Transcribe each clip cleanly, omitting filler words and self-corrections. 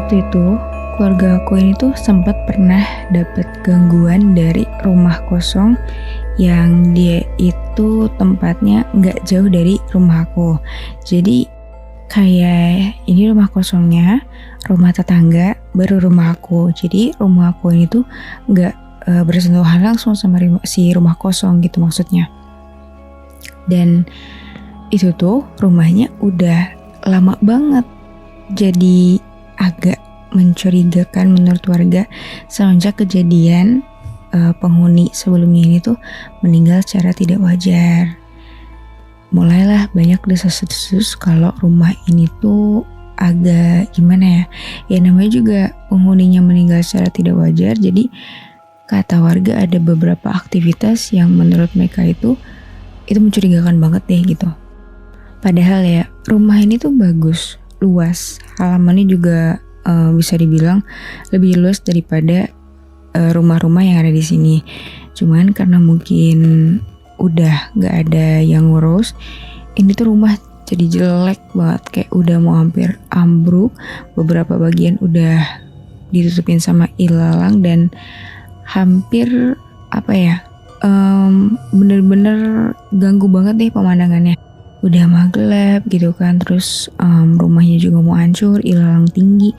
Waktu itu keluarga aku ini tuh sempat pernah dapat gangguan dari rumah kosong yang dia itu tempatnya nggak jauh dari rumah aku. Jadi kayak ini rumah kosongnya, rumah tetangga, baru rumah aku. Jadi rumah aku ini tuh nggak bersentuhan langsung sama si rumah kosong gitu maksudnya. Dan itu tuh rumahnya udah lama banget. Jadi agak mencurigakan menurut warga semenjak kejadian penghuni sebelumnya ini tuh meninggal secara tidak wajar. Mulailah banyak desas-desus kalau rumah ini tuh agak gimana ya, ya namanya juga penghuninya meninggal secara tidak wajar, jadi kata warga ada beberapa aktivitas yang menurut mereka itu mencurigakan banget deh gitu. Padahal ya rumah ini tuh bagus, luas, halamannya juga bisa dibilang lebih luas daripada rumah-rumah yang ada di sini. Cuman karena mungkin udah nggak ada yang ngurus, ini tuh rumah jadi jelek banget, kayak udah mau hampir ambruk. Beberapa bagian udah ditutupin sama ilalang dan hampir bener-bener ganggu banget deh pemandangannya. Udah mah gelap gitu kan, terus rumahnya juga mau hancur, ilalang tinggi.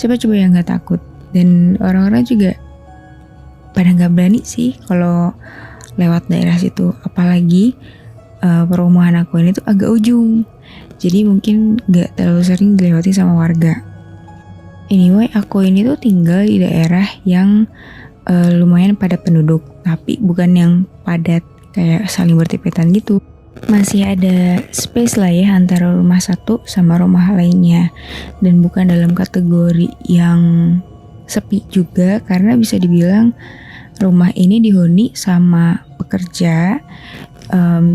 Siapa coba yang nggak takut? Dan orang-orang juga pada nggak berani sih kalau lewat daerah situ, apalagi perumahan aku ini tuh agak ujung, jadi mungkin nggak terlalu sering dilewati sama warga. Anyway, aku ini tuh tinggal di daerah yang lumayan padat penduduk, tapi bukan yang padat kayak saling bertepatan gitu. Masih ada space lah ya antara rumah satu sama rumah lainnya, dan bukan dalam kategori yang sepi juga, karena bisa dibilang rumah ini dihuni sama pekerja,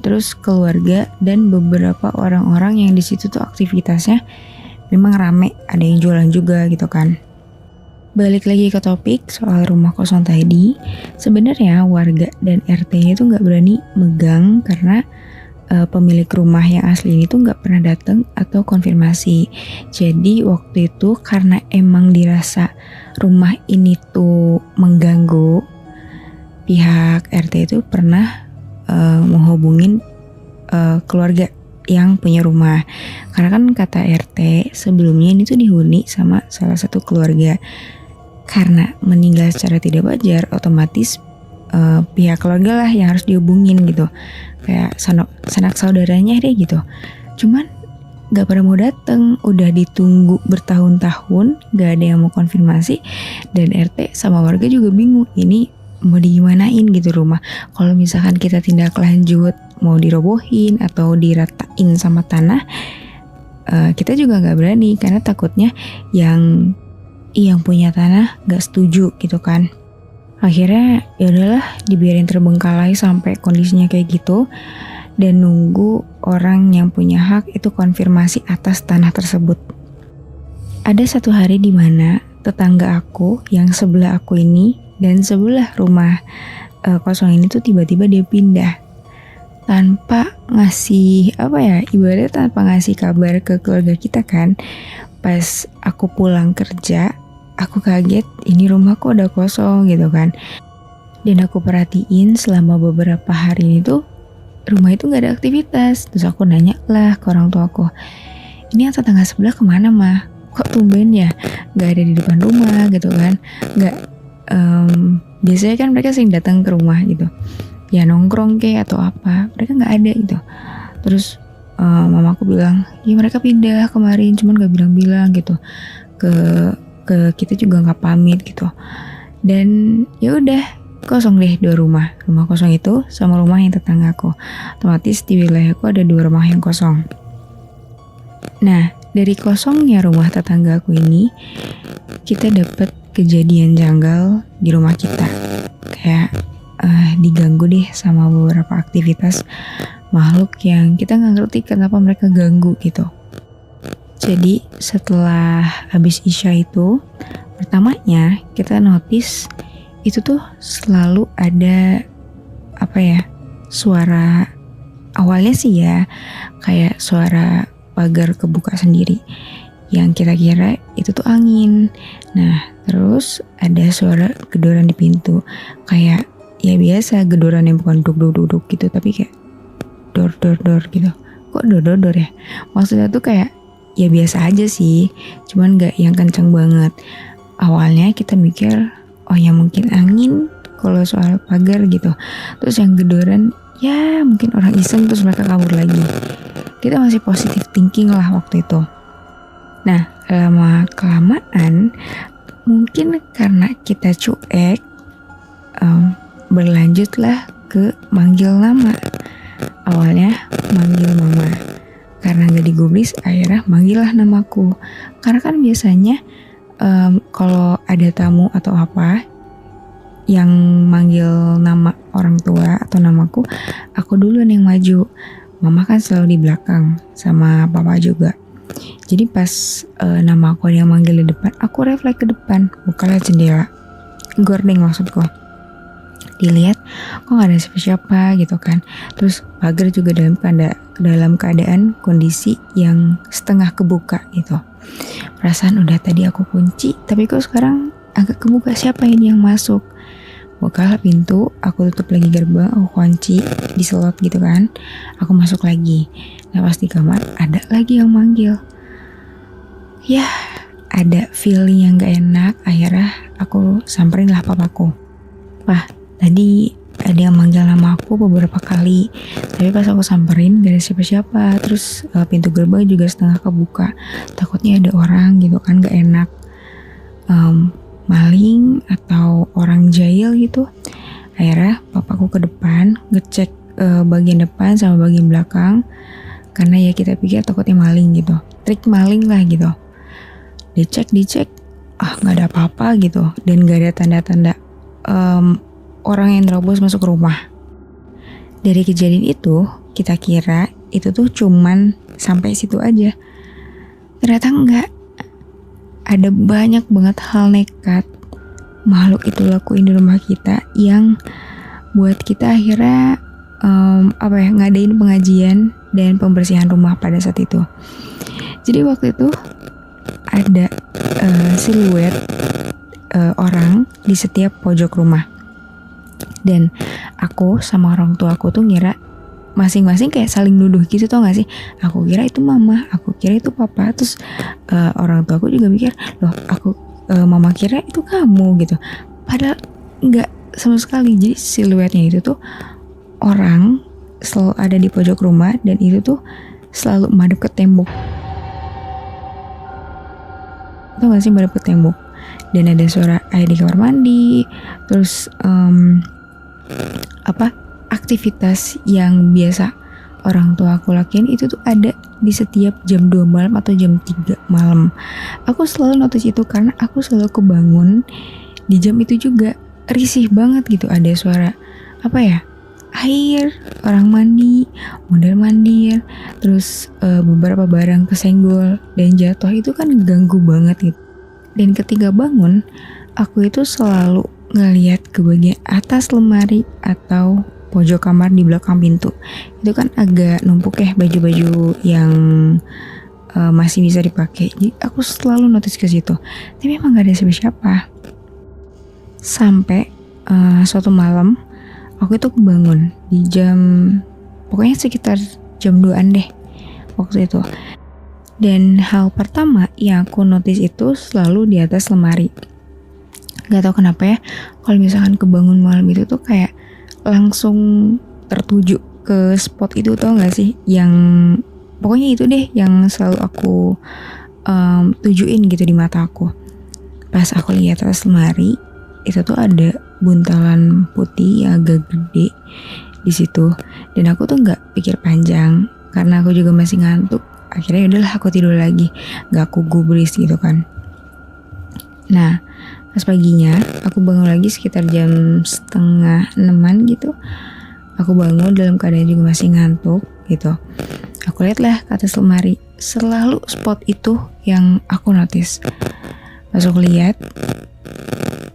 terus keluarga dan beberapa orang-orang yang di situ tuh aktivitasnya memang rame, ada yang jualan juga gitu kan. Balik lagi ke topik soal rumah kosong tadi, sebenarnya warga dan RT ini tuh nggak berani megang karena pemilik rumah yang asli ini tuh nggak pernah datang atau konfirmasi. Jadi waktu itu karena emang dirasa rumah ini tuh mengganggu, pihak RT itu pernah menghubungin keluarga yang punya rumah. Karena kan kata RT sebelumnya ini tuh dihuni sama salah satu keluarga. Karena meninggal secara tidak wajar, otomatis pihak keluarga lah yang harus dihubungin gitu, kayak sanak saudaranya deh gitu. Cuman gak pada mau dateng, udah ditunggu bertahun-tahun gak ada yang mau konfirmasi, dan RT sama warga juga bingung ini mau digimanain gitu rumah. Kalau misalkan kita tindak lanjut mau dirobohin atau diratain sama tanah, kita juga gak berani karena takutnya yang punya tanah gak setuju gitu kan. Akhirnya ya udahlah, dibiarin terbengkalai sampai kondisinya kayak gitu, dan nunggu orang yang punya hak itu konfirmasi atas tanah tersebut. Ada satu hari di mana tetangga aku yang sebelah aku ini dan sebelah rumah kosong ini tuh tiba-tiba dia pindah tanpa ngasih ibaratnya tanpa ngasih kabar ke keluarga kita kan. Pas aku pulang kerja, aku kaget, ini rumah kok udah kosong gitu kan. Dan aku perhatiin selama beberapa hari ini tuh rumah itu gak ada aktivitas. Terus aku nanya lah ke orang tua aku, ini yang tetangga sebelah kemana mah? Kok tumben ya gak ada di depan rumah gitu kan. Biasanya kan mereka sering datang ke rumah gitu, ya nongkrong kayak atau apa, mereka gak ada gitu. Terus mamaku bilang, ya mereka pindah kemarin, cuman gak bilang-bilang gitu ke kita juga nggak pamit gitu. Dan ya udah kosong deh dua rumah kosong itu sama rumah yang tetanggaku. Otomatis di wilayahku ada dua rumah yang kosong. Nah, dari kosongnya rumah tetanggaku ini, kita dapat kejadian janggal di rumah kita. Kayak diganggu deh sama beberapa aktivitas makhluk yang kita nggak ngerti kenapa mereka ganggu gitu. Jadi setelah habis Isya itu, pertamanya kita notice itu tuh selalu ada suara, awalnya sih ya kayak suara pagar kebuka sendiri yang kita kira itu tuh angin. Nah terus ada suara gedoran di pintu, kayak ya biasa gedoran yang bukan duk gitu, tapi kayak dor gitu. Kok dor ya? Maksudnya tuh kayak ya biasa aja sih, cuman gak yang kenceng banget. Awalnya kita mikir, oh ya mungkin angin kalau soal pagar gitu. Terus yang gedoran, ya mungkin orang iseng terus mereka kabur lagi. Kita masih positive thinking lah waktu itu. Nah lama kelamaan mungkin karena kita cuek, berlanjutlah ke manggil nama. Awalnya manggil mama, karena gak digubris akhirnya manggil lah namaku. Karena kan biasanya kalau ada tamu atau apa yang manggil nama orang tua atau namaku, aku duluan yang maju. Mama kan selalu di belakang sama papa juga. Jadi pas nama aku yang manggil di depan, aku refleks ke depan, bukalah jendela, gordeng maksudku. Dilihat kok gak ada siapa-siapa gitu kan. Terus pagar juga dalam keadaan kondisi yang setengah kebuka gitu. Perasaan udah tadi aku kunci, tapi kok sekarang agak kebuka, siapa ini yang masuk. Bukalah pintu, aku tutup lagi gerbang, aku kunci, diselot gitu kan. Aku masuk lagi. Nah pas di kamar ada lagi yang manggil. Ya ada feeling yang gak enak. Akhirnya aku samperin lah papaku. Wah, tadi ada yang manggil nama aku beberapa kali, tapi pas aku samperin gak ada siapa-siapa. Terus pintu gerbang juga setengah kebuka, takutnya ada orang gitu kan, gak enak, maling atau orang jahil gitu. Akhirnya papaku ke depan ngecek bagian depan sama bagian belakang, karena ya kita pikir takutnya maling gitu, trik maling lah gitu. Dicek gak ada apa-apa gitu, dan gak ada tanda-tanda orang yang terobos masuk rumah. Dari kejadian itu kita kira itu tuh cuman sampai situ aja. Ternyata enggak. Ada banyak banget hal nekat makhluk itu lakuin di rumah kita yang buat kita akhirnya ngadain pengajian dan pembersihan rumah pada saat itu. Jadi waktu itu ada siluet orang di setiap pojok rumah. Dan aku sama orang tua aku tuh ngira masing-masing kayak saling nuduh gitu, tau gak sih? Aku kira itu mama, aku kira itu papa. Terus orang tua aku juga mikir, loh mama kira itu kamu gitu. Padahal gak sama sekali. Jadi siluetnya itu tuh orang selalu ada di pojok rumah, dan itu tuh selalu madep ke tembok. Tau gak sih, madep ke tembok. Dan ada suara air di kamar mandi. Terus aktivitas yang biasa orang tua aku lakuin itu tuh ada di setiap jam 2 malam atau jam 3 malam. Aku selalu notice itu karena aku selalu kebangun di jam itu juga. Risih banget gitu, ada suara air, orang mandi, mondar mandir, terus beberapa barang kesenggol dan jatuh. Itu kan ganggu banget gitu. Dan ketika bangun, aku itu selalu ngelihat ke bagian atas lemari atau pojok kamar di belakang pintu. Itu kan agak numpuk ya baju-baju yang masih bisa dipakai. Jadi aku selalu notice ke situ. Tapi emang gak ada siapa-siapa. Sampai suatu malam aku itu kebangun di pokoknya sekitar jam 2-an deh waktu itu. Dan hal pertama yang aku notice itu selalu di atas lemari. Gak tau kenapa ya, kalau misalkan kebangun malam itu tuh kayak langsung tertuju ke spot itu, tau gak sih? Yang pokoknya itu deh yang selalu aku tujuin gitu di mata aku. Pas aku lihat atas lemari, itu tuh ada buntalan putih yang agak gede di situ. Dan aku tuh nggak pikir panjang karena aku juga masih ngantuk. Akhirnya yaudahlah aku tidur lagi, nggak aku gubris gitu kan. Nah pas paginya aku bangun lagi sekitar jam 5:30 gitu. Aku bangun dalam keadaan juga masih ngantuk gitu. Aku lihatlah ke atas lemari, selalu spot itu yang aku notice. Pas aku lihat,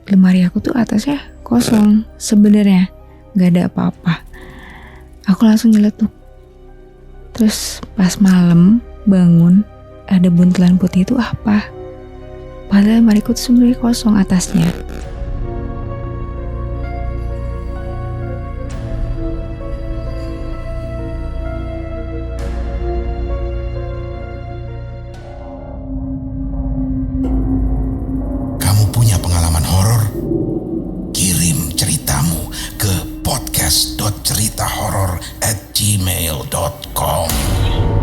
lemari aku tuh atasnya kosong sebenarnya, nggak ada apa-apa. Aku langsung nyeletuk. Terus pas malam bangun, ada buntelan putih itu apa. Padahal lemariku tuh sebenarnya kosong atasnya. Kamu punya pengalaman horor? Kirim ceritamu ke podcast.ceritahoror@gmail.com.